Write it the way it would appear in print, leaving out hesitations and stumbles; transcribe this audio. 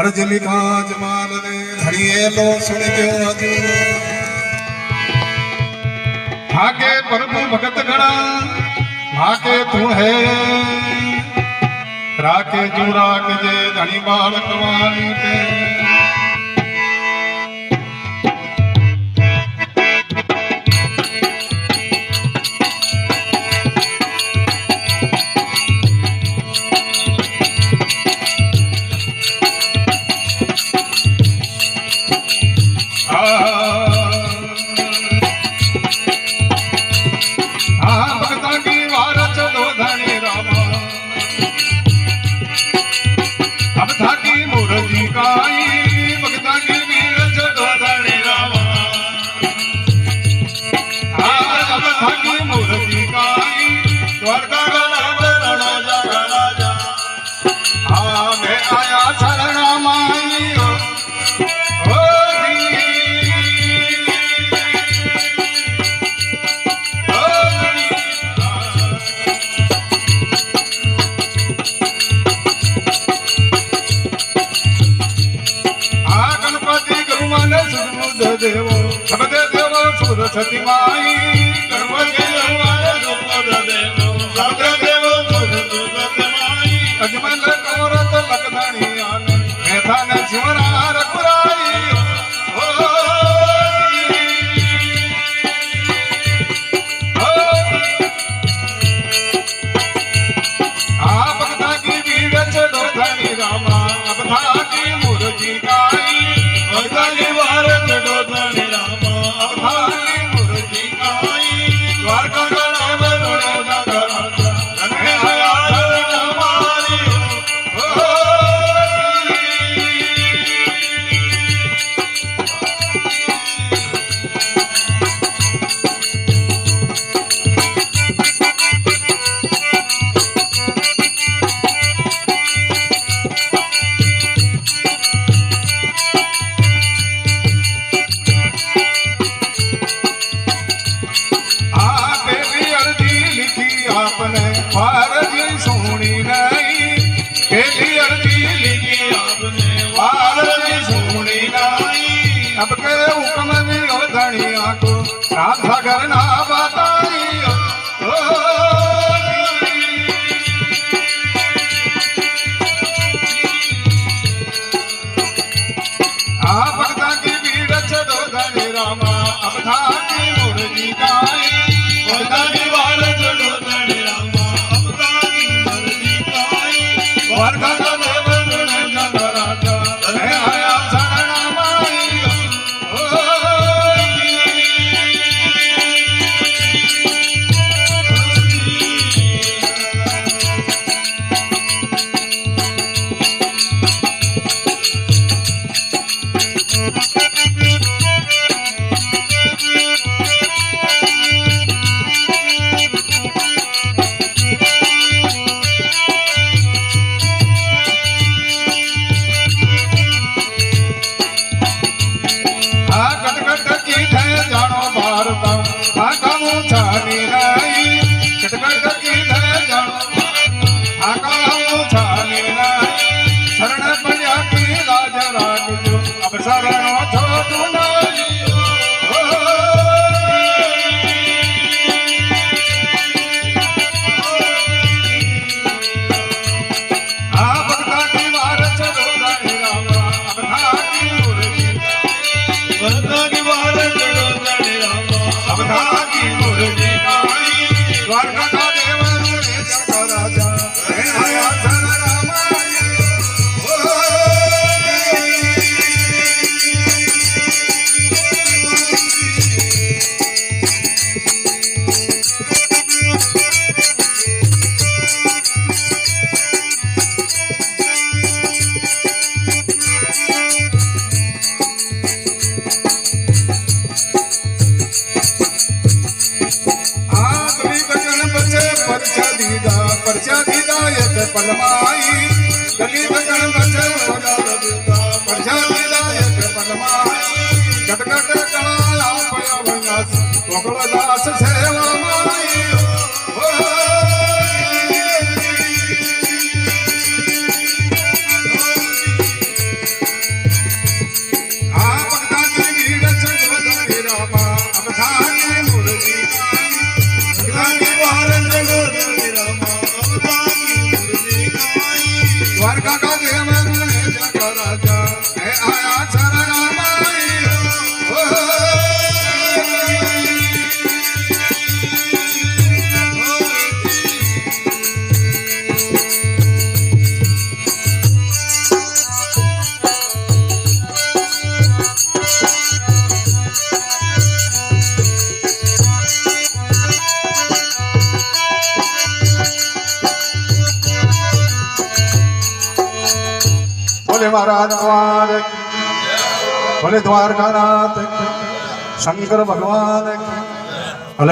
अर्ज लिखा जमाल ने धड़िए लो सुन जो अज भागे प्रभु भगत गणा भागे तू है राके जो राग जे धनी बाल कवानी पे देवो सबदे देवो सुरसती माई गणपति हमारे सुपद देवो सबदे देवो सुरसती माई अजमल कमरत लकदानी आने मेथा ने शिवरा रघुराई ओ आप भक्ता की भीड़ चढ़ो धनी रामा भक्ता की मूर्ति गाई भक्ता की वार चढ़ो धनी रामा भक्ता की मूर्ति गाई द्वारका गणा बरोड़ा नगराजा धन्य आया हमारी आपने वारजी सुनी नहीं पहली अर्जी लिखी आपने वारजी सुनी नहीं अब के हुक्म में हो धनिया को रात सागर ना बताई आप भक्ता की भीड़ चढ़ो धनी रामा अब था की मुर्गी गाई भक्ता की वार चढ़ो पलमाई गली बगल बचे प्रजादायक पलमाई गटगट कला पयवनास भगवदास सेवा माई महाराज भगवान की, बोले द्वारकानाथ की, शंकर भगवान की।